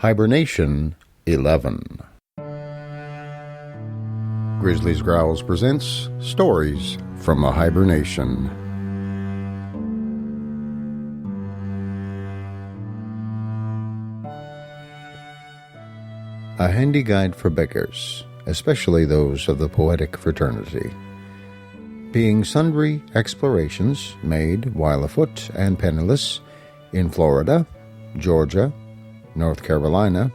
Hiber-Nation 11. Grizzly's Growls presents Stories from the Hiber-Nation. A handy guide for beggars, especially those of the poetic fraternity. Being sundry explorations made while afoot and penniless in Florida, Georgia, North Carolina,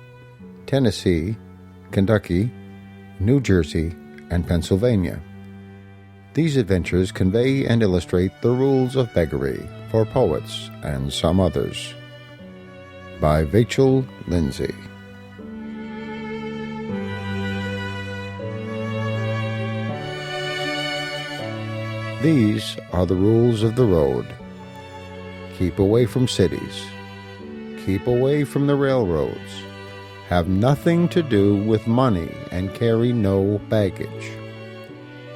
Tennessee, Kentucky, New Jersey, and Pennsylvania. These adventures convey and illustrate the rules of beggary for poets and some others. By Vachel Lindsay. These are the rules of the road. Keep away from cities. Keep away from the railroads. Have nothing to do with money and carry no baggage.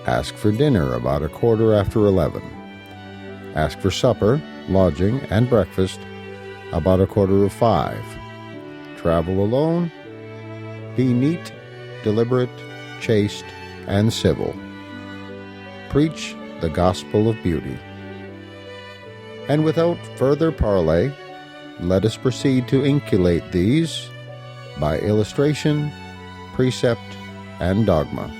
Ask for dinner about 11:15. Ask for supper, lodging, and breakfast about 5:15. Travel alone. Be neat, deliberate, chaste, and civil. Preach the gospel of beauty. And without further parley, let us proceed to inculcate these by illustration, precept, and dogma.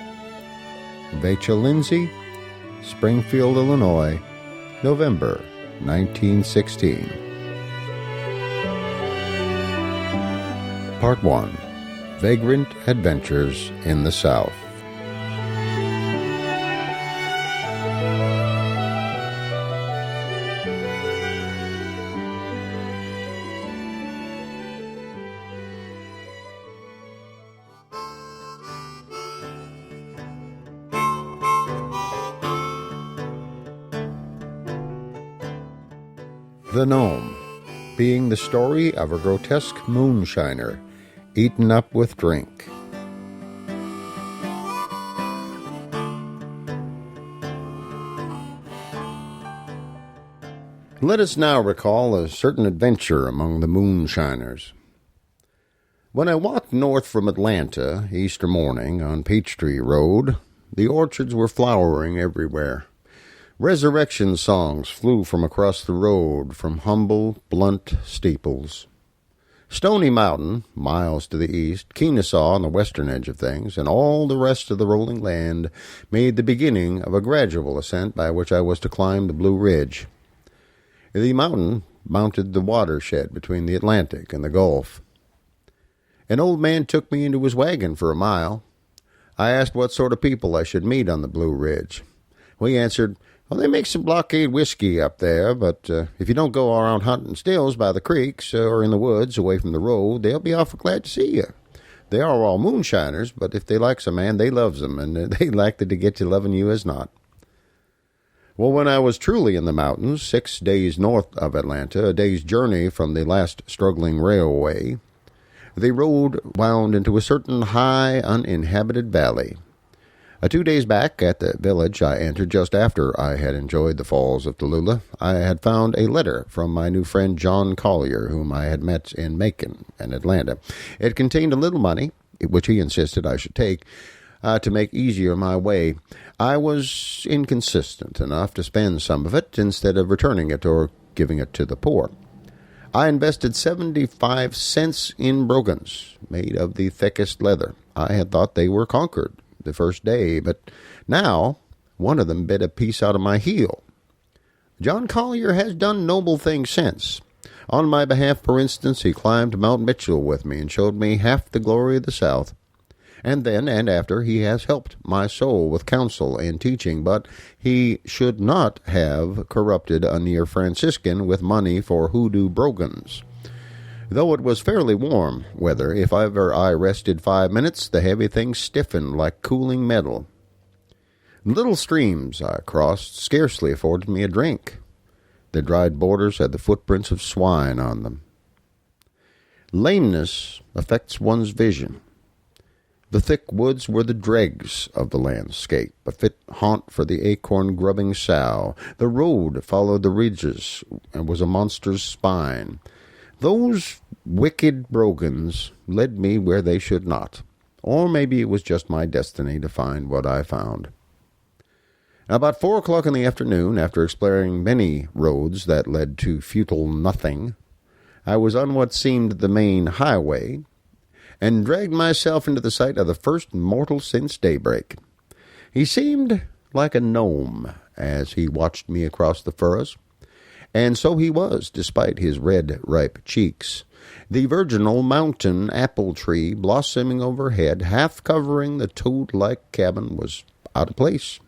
Vachel Lindsay, Springfield, Illinois, November 1916. Part 1. Vagrant Adventures in the South. The Gnome, being the story of a grotesque moonshiner eaten up with drink. Let us now recall a certain adventure among the moonshiners. When I walked north from Atlanta Easter morning on Peachtree Road, the orchards were flowering everywhere. Resurrection songs flew from across the road from humble, blunt steeples. Stony Mountain, miles to the east, Kennesaw on the western edge of things, and all the rest of the rolling land made the beginning of a gradual ascent by which I was to climb the Blue Ridge. The mountain mounted the watershed between the Atlantic and the Gulf. An old man took me into his wagon for a mile. I asked what sort of people I should meet on the Blue Ridge. He answered, "Well, they make some blockade whiskey up there, but if you don't go around hunting stills by the creeks or in the woods away from the road, they'll be awful glad to see you. They are all moonshiners, but if they likes a man, they loves him, and they likely to get to loving you as not." Well, when I was truly in the mountains, 6 days north of Atlanta, a day's journey from the last struggling railway, the road wound into a certain high, uninhabited valley. 2 days back at the village I entered just after I had enjoyed the falls of Tallulah, I had found a letter from my new friend John Collier, whom I had met in Macon and Atlanta. It contained a little money, which he insisted I should take, to make easier my way. I was inconsistent enough to spend some of it instead of returning it or giving it to the poor. I invested 75 cents in brogans, made of the thickest leather. I had thought they were conquered the first day, but now one of them bit a piece out of my heel. John Collier has done noble things since. On my behalf, for instance, he climbed Mount Mitchell with me and showed me half the glory of the South. And then and after, he has helped my soul with counsel and teaching, but he should not have corrupted a near Franciscan with money for hoodoo brogans. Though it was fairly warm weather, if ever I rested 5 minutes, the heavy thing stiffened like cooling metal. Little streams I crossed scarcely afforded me a drink. The dried borders had the footprints of swine on them. Lameness affects one's vision. The thick woods were the dregs of the landscape, a fit haunt for the acorn-grubbing sow. The road followed the ridges and was a monster's spine. Those wicked brogans led me where they should not, or maybe it was just my destiny to find what I found. About 4 o'clock in the afternoon, after exploring many roads that led to futile nothing, I was on what seemed the main highway, and dragged myself into the sight of the first mortal since daybreak. He seemed like a gnome as he watched me across the furrows, and so he was, despite his red, ripe cheeks. The virginal mountain apple tree blossoming overhead, half covering the toad-like cabin, was out of place.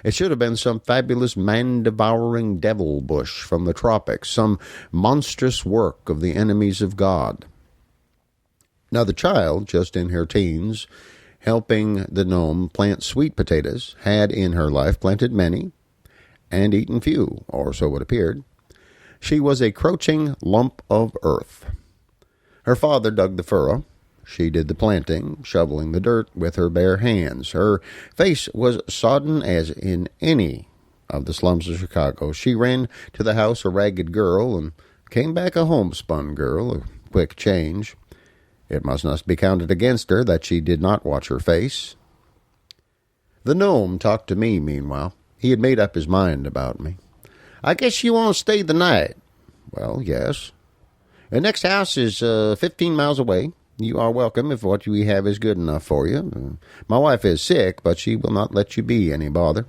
It should have been some fabulous man-devouring devil bush from the tropics, some monstrous work of the enemies of God. Now the child, just in her teens, helping the gnome plant sweet potatoes, had in her life planted many, and eaten few, or so it appeared. She was a crouching lump of earth. Her father dug the furrow. She did the planting, shoveling the dirt with her bare hands. Her face was sodden as in any of the slums of Chicago. She ran to the house a ragged girl and came back a homespun girl, a quick change. It must not be counted against her that she did not watch her face. The gnome talked to me meanwhile. He had made up his mind about me. "I guess you want to stay the night." "Well, yes." "The next house is 15 miles away. You are welcome if what we have is good enough for you. My wife is sick, but she will not let you be any bother."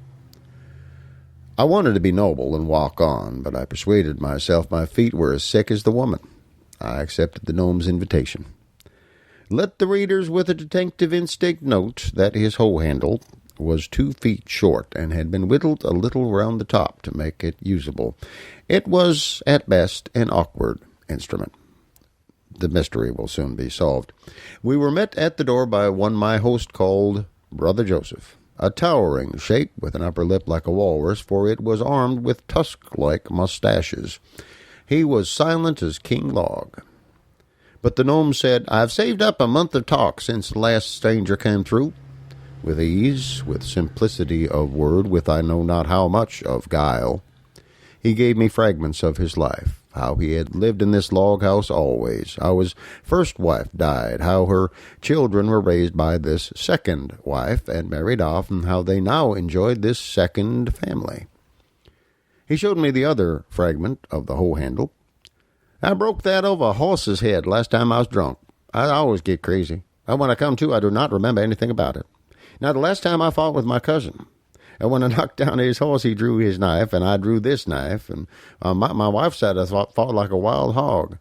I wanted to be noble and walk on, but I persuaded myself my feet were as sick as the woman. I accepted the gnome's invitation. Let the readers with a detective instinct note that his hoe handle was 2 feet short and had been whittled a little round the top to make it usable. It was, at best, an awkward instrument. The mystery will soon be solved. We were met at the door by one my host called Brother Joseph, a towering shape with an upper lip like a walrus, for it was armed with tusk-like mustaches. He was silent as King Log. But the gnome said, "I've saved up a month of talk since the last stranger came through." With ease, with simplicity of word, with I know not how much of guile, he gave me fragments of his life, how he had lived in this log house always, how his first wife died, how her children were raised by this second wife and married off, and how they now enjoyed this second family. He showed me the other fragment of the hoe handle. "I broke that over a horse's head last time I was drunk. I always get crazy. And when I come to, I do not remember anything about it. Now, the last time I fought with my cousin, and when I knocked down his horse, he drew his knife, and I drew this knife, and my wife said I fought like a wild hog.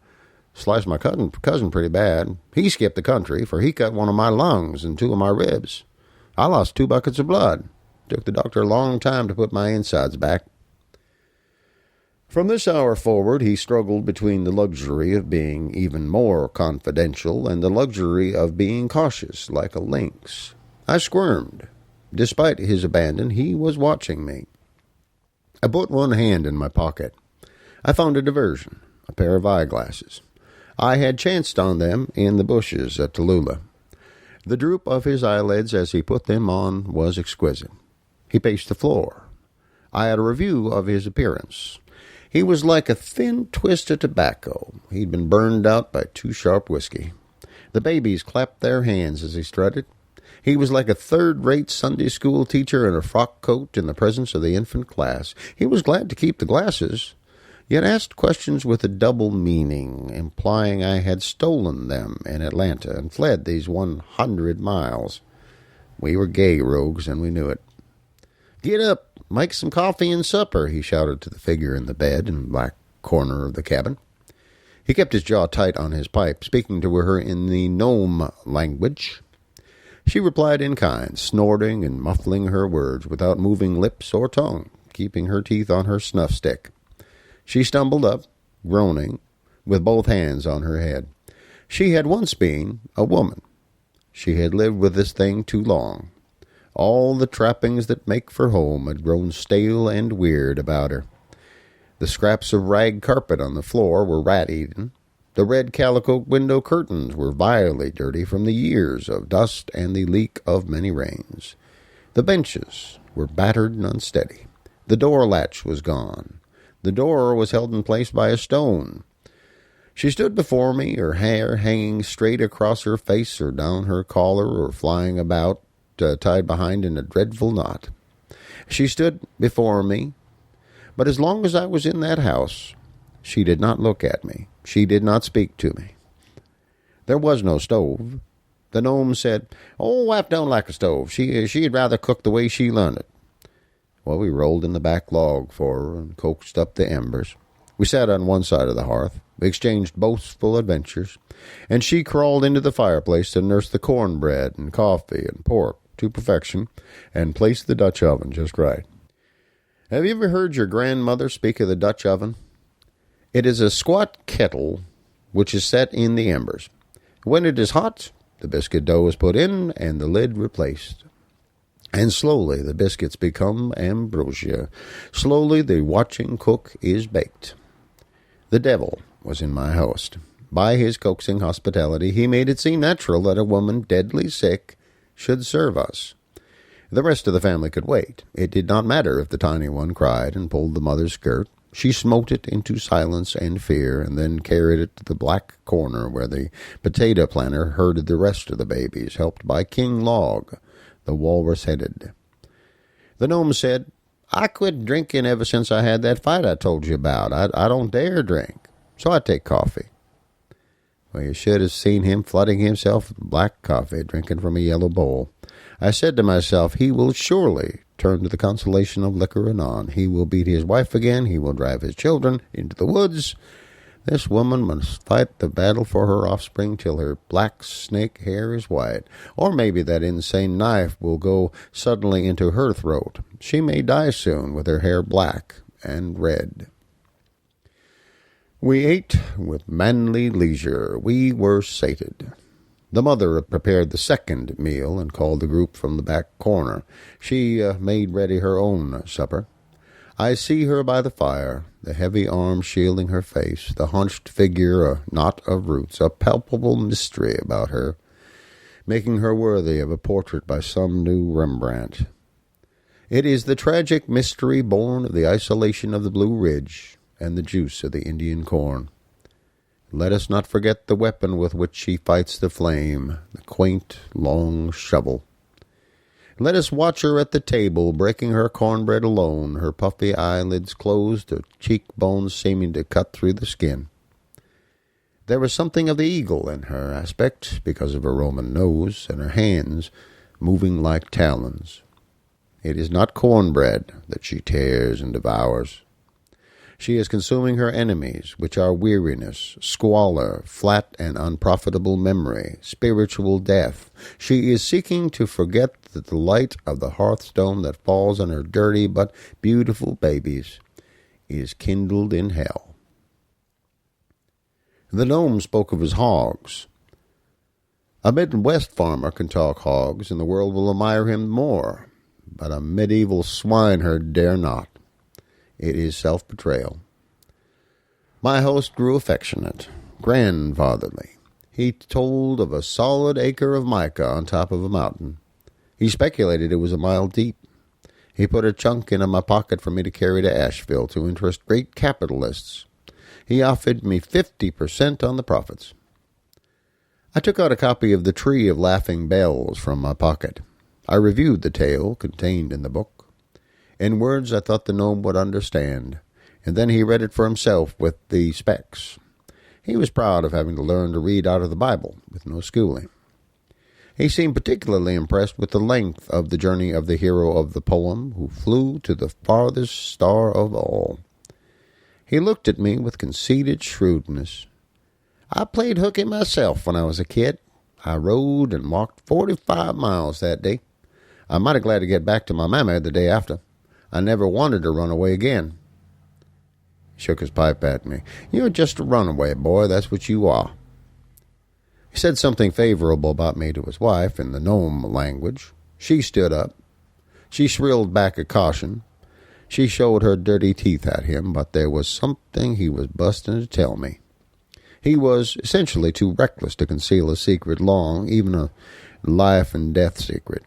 Sliced my cousin pretty bad. He skipped the country, for he cut one of my lungs and 2 of my ribs. I lost 2 buckets of blood. Took the doctor a long time to put my insides back." From this hour forward, he struggled between the luxury of being even more confidential and the luxury of being cautious like a lynx. I squirmed. Despite his abandon, he was watching me. I put one hand in my pocket. I found a diversion, a pair of eyeglasses. I had chanced on them in the bushes at Tallulah. The droop of his eyelids as he put them on was exquisite. He paced the floor. I had a review of his appearance. He was like a thin twist of tobacco. He'd been burned out by 2 sharp whiskey. The babies clapped their hands as he strutted. He was like a third-rate Sunday school teacher in a frock coat in the presence of the infant class. He was glad to keep the glasses, yet asked questions with a double meaning, implying I had stolen them in Atlanta and fled these 100 miles. We were gay rogues, and we knew it. "Get up, make some coffee and supper," he shouted to the figure in the bed in the back corner of the cabin. He kept his jaw tight on his pipe, speaking to her in the gnome language. She replied in kind, snorting and muffling her words without moving lips or tongue, keeping her teeth on her snuff stick. She stumbled up, groaning, with both hands on her head. She had once been a woman. She had lived with this thing too long. All the trappings that make for home had grown stale and weird about her. The scraps of rag carpet on the floor were rat-eaten. The red calico window curtains were vilely dirty from the years of dust and the leak of many rains. The benches were battered and unsteady. The door latch was gone. The door was held in place by a stone. She stood before me, her hair hanging straight across her face or down her collar or flying about, tied behind in a dreadful knot. She stood before me, but as long as I was in that house, she did not look at me. She did not speak to me. There was no stove. The gnome said, "Oh, wife don't like a stove. She'd rather cook the way she learned it." Well, we rolled in the back log for her and coaxed up the embers. We sat on one side of the hearth. We exchanged boastful adventures, and she crawled into the fireplace to nurse the cornbread and coffee and pork to perfection and place the Dutch oven just right. Have you ever heard your grandmother speak of the Dutch oven? It is a squat kettle which is set in the embers. When it is hot, the biscuit dough is put in and the lid replaced. And slowly the biscuits become ambrosia. Slowly the watching cook is baked. The devil was in my host. By his coaxing hospitality, he made it seem natural that a woman deadly sick should serve us. The rest of the family could wait. It did not matter if the tiny one cried and pulled the mother's skirt. She smote it into silence and fear, and then carried it to the black corner where the potato planter herded the rest of the babies, helped by King Log, the walrus-headed. The gnome said, "I quit drinking ever since I had that fight I told you about. I don't dare drink, so I take coffee." Well, you should have seen him flooding himself with black coffee, drinking from a yellow bowl. I said to myself, he will surely turn to the consolation of liquor anon. He will beat his wife again. He will drive his children into the woods. This woman must fight the battle for her offspring till her black snake hair is white. Or maybe that insane knife will go suddenly into her throat. She may die soon with her hair black and red. We ate with manly leisure. We were sated. The mother prepared the second meal and called the group from the back corner. She made ready her own supper. I see her by the fire, the heavy arm shielding her face, the hunched figure a knot of roots, a palpable mystery about her, making her worthy of a portrait by some new Rembrandt. It is the tragic mystery born of the isolation of the Blue Ridge and the juice of the Indian corn. Let us not forget the weapon with which she fights the flame, the quaint, long shovel. Let us watch her at the table, breaking her cornbread alone, her puffy eyelids closed, her cheekbones seeming to cut through the skin. There was something of the eagle in her aspect, because of her Roman nose, and her hands moving like talons. It is not cornbread that she tears and devours. She is consuming her enemies, which are weariness, squalor, flat and unprofitable memory, spiritual death. She is seeking to forget that the light of the hearthstone that falls on her dirty but beautiful babies is kindled in hell. The gnome spoke of his hogs. A Midwest farmer can talk hogs, and the world will admire him more, but a medieval swineherd dare not. It is self-betrayal. My host grew affectionate, grandfatherly. He told of a solid acre of mica on top of a mountain. He speculated it was a mile deep. He put a chunk into my pocket for me to carry to Asheville to interest great capitalists. He offered me 50% on the profits. I took out a copy of The Tree of Laughing Bells from my pocket. I reviewed the tale contained in the book, in words I thought the gnome would understand, and then he read it for himself with the specs. He was proud of having to learn to read out of the Bible with no schooling. He seemed particularly impressed with the length of the journey of the hero of the poem, who flew to the farthest star of all. He looked at me with conceited shrewdness. I played hooky myself when I was a kid. I rode and walked 45 miles that day. I'm mighty glad to get back to my mamma the day after. I never wanted to run away again. He shook his pipe at me. You're just a runaway, boy, that's what you are. He said something favorable about me to his wife in the gnome language. She stood up. She shrilled back a caution. She showed her dirty teeth at him, but there was something he was busting to tell me. He was essentially too reckless to conceal a secret long, even a life and death secret.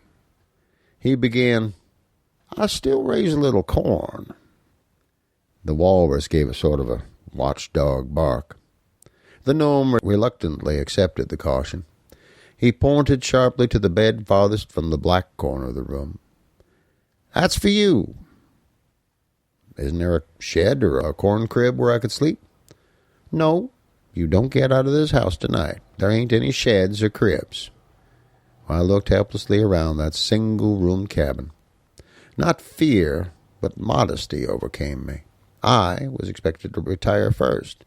He began, I still raise a little corn. The walrus gave a sort of a watchdog bark. The gnome reluctantly accepted the caution. He pointed sharply to the bed farthest from the black corner of the room. "That's for you." "Isn't there a shed or a corn crib where I could sleep?" "No, you don't get out of this house tonight. There ain't any sheds or cribs." I looked helplessly around that single-room cabin. Not fear, but modesty overcame me. I was expected to retire first.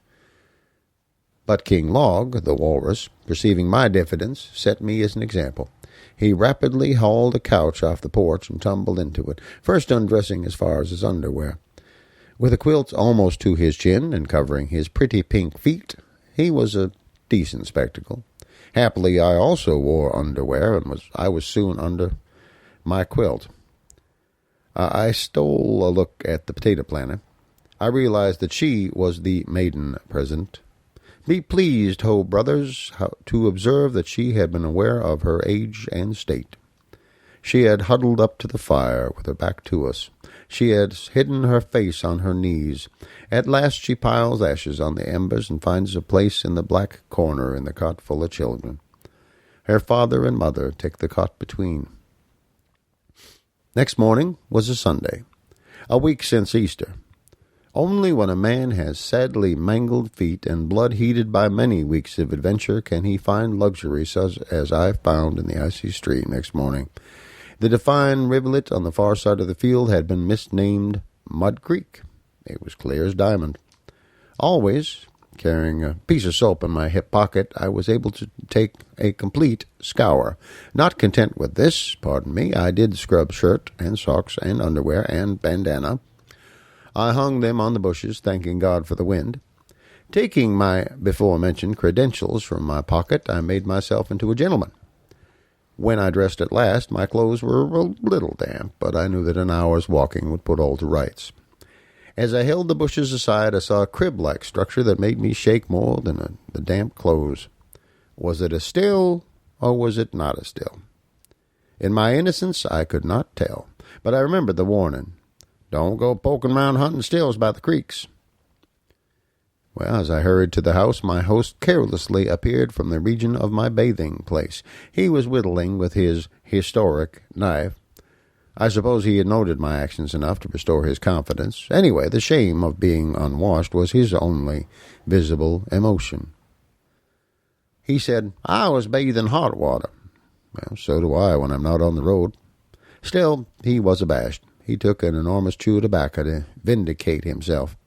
But King Log, the walrus, perceiving my diffidence, set me as an example. He rapidly hauled a couch off the porch and tumbled into it, first undressing as far as his underwear. With a quilt almost to his chin and covering his pretty pink feet, he was a decent spectacle. Happily, I also wore underwear, and I was soon under my quilt. I stole a look at the potato planter. I realized that she was the maiden present. Be pleased, ho brothers, to observe that she had been aware of her age and state. She had huddled up to the fire with her back to us. She had hidden her face on her knees. At last she piles ashes on the embers and finds a place in the black corner in the cot full of children. Her father and mother take the cot between. Next morning was a Sunday, a week since Easter. Only when a man has sadly mangled feet and blood heated by many weeks of adventure can he find luxury such as I found in the icy street next morning. The defined rivulet on the far side of the field had been misnamed Mud Creek. It was clear as diamond. Always, carrying a piece of soap in my hip pocket, I was able to take a complete scour. Not content with this, I did scrub shirt and socks and underwear and bandana. I hung them on the bushes, thanking God for the wind. Taking my before-mentioned credentials from my pocket, I made myself into a gentleman. When I dressed at last, my clothes were a little damp, but I knew that an hour's walking would put all to rights. As I held the bushes aside, I saw a crib-like structure that made me shake more than the damp clothes. Was it a still, or was it not a still? In my innocence, I could not tell, but I remembered the warning. Don't go poking around hunting stills by the creeks. Well, as I hurried to the house, my host carelessly appeared from the region of my bathing place. He was whittling with his historic knife. I suppose he had noted my actions enough to restore his confidence. Anyway, the shame of being unwashed was his only visible emotion. He said, "I was bathing hot water." Well, so do I when I'm not on the road. Still, he was abashed. He took an enormous chew of tobacco to vindicate himself.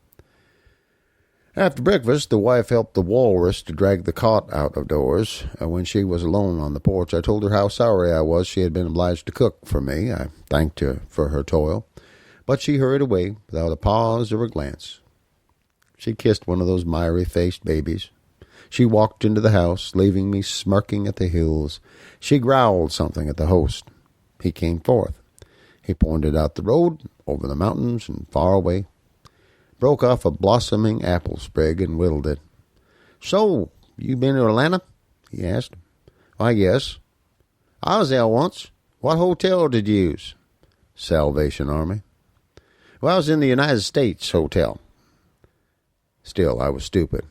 After breakfast, the wife helped the walrus to drag the cot out of doors. When she was alone on the porch, I told her how sorry I was she had been obliged to cook for me. I thanked her for her toil, but she hurried away without a pause or a glance. She kissed one of those miry-faced babies. She walked into the house, leaving me smirking at the hills. She growled something at the host. He came forth. He pointed out the road, over the mountains and far away, broke off a blossoming apple sprig and whittled it. "So, you been to Atlanta?" he asked. "Why, yes." "I was there once. What hotel did you use?" "Salvation Army." "Well, I was in the United States Hotel." Still, I was stupid.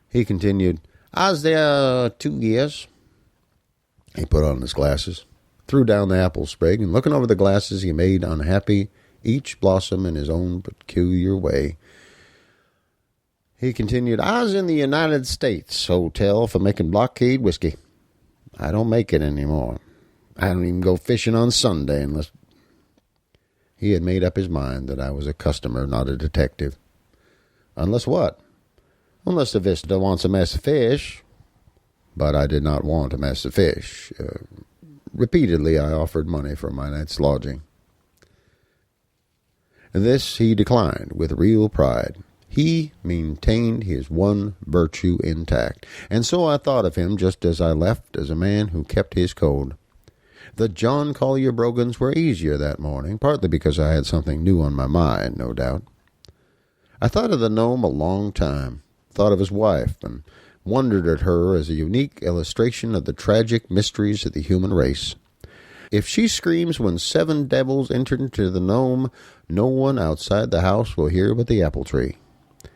He continued, "I was there 2 years. He put on his glasses, threw down the apple sprig, and looking over the glasses, he made unhappy each blossom in his own peculiar way. He continued, "I was in the United States Hotel for making blockade whiskey. I don't make it anymore. I don't even go fishing on Sunday unless—" He had made up his mind that I was a customer, not a detective. Unless what? Unless the visitor wants a mess of fish. But I did not want a mess of fish. Repeatedly, I offered money for my night's lodging. This he declined with real pride. He maintained his one virtue intact, and so I thought of him just as I left as a man who kept his code. The John Collier Brogans were easier that morning, partly because I had something new on my mind, no doubt. I thought of the gnome a long time, thought of his wife, and wondered at her as a unique illustration of the tragic mysteries of the human race. If she screams when 7 devils enter into the gnome, no one outside the house will hear but the apple tree.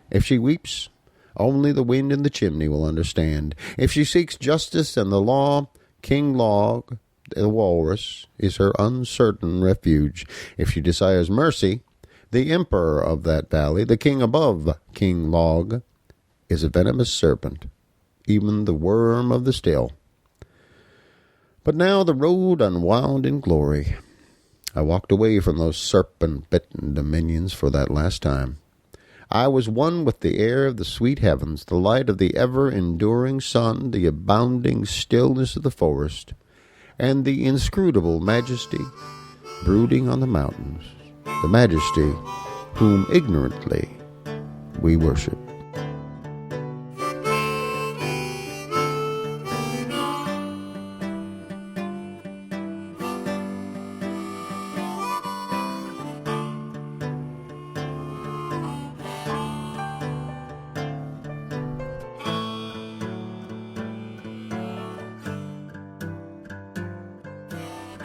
If she weeps, Only the wind in the chimney will understand. If she seeks justice and the law, King Log, the walrus, is her uncertain refuge. If she desires mercy, the emperor of that valley, the king above King Log, is a venomous serpent, even the worm of the still. But now the road unwound in glory. I walked away from those serpent-bitten dominions for that last time. I was one with the air of the sweet heavens, the light of the ever-enduring sun, the abounding stillness of the forest, and the inscrutable majesty brooding on the mountains, the majesty whom ignorantly we worship.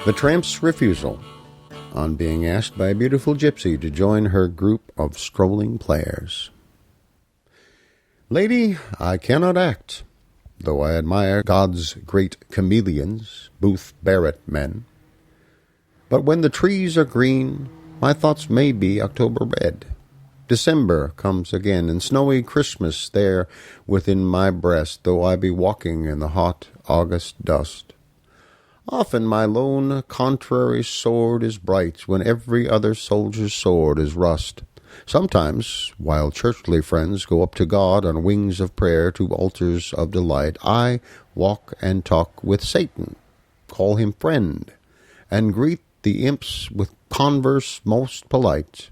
The tramp's refusal on being asked by a beautiful gypsy to join her group of strolling players. Lady, I cannot act, though I admire God's great chameleons, Booth Barrett men. But when the trees are green, my thoughts may be October red. December comes again, and snowy Christmas there within my breast, though I be walking in the hot August dust. Often my lone contrary sword is bright, when every other soldier's sword is rust. Sometimes, while churchly friends go up to God on wings of prayer to altars of delight, I walk and talk with Satan, call him friend, and greet the imps with converse most polite.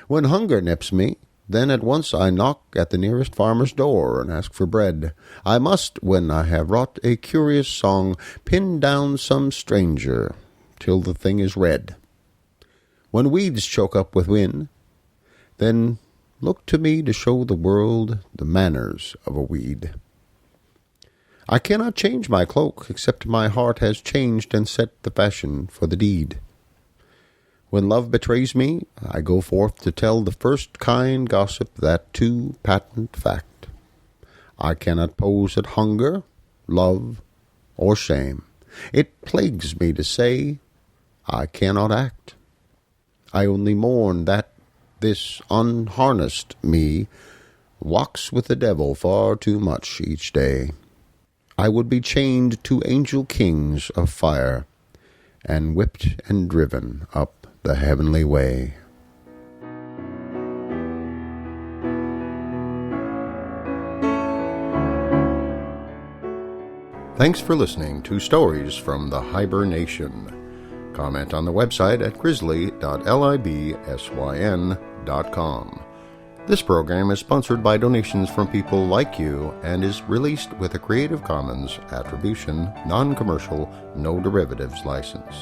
When hunger nips me, then at once I knock at the nearest farmer's door and ask for bread. I must, when I have wrought a curious song, pin down some stranger till the thing is red. When weeds choke up with wind, then look to me to show the world the manners of a weed. I cannot change my cloak, except my heart has changed and set the fashion for the deed. When love betrays me, I go forth to tell the first kind gossip, that too patent fact. I cannot pose at hunger, love, or shame. It plagues me to say I cannot act. I only mourn that this unharnessed me walks with the devil far too much each day. I would be chained to angel kings of fire, and whipped and driven up the heavenly way. Thanks for listening to Stories from the Hiber-Nation. Comment on the website at grizzly.libsyn.com. This program is sponsored by donations from people like you and is released with a Creative Commons Attribution, Non-Commercial, No Derivatives license.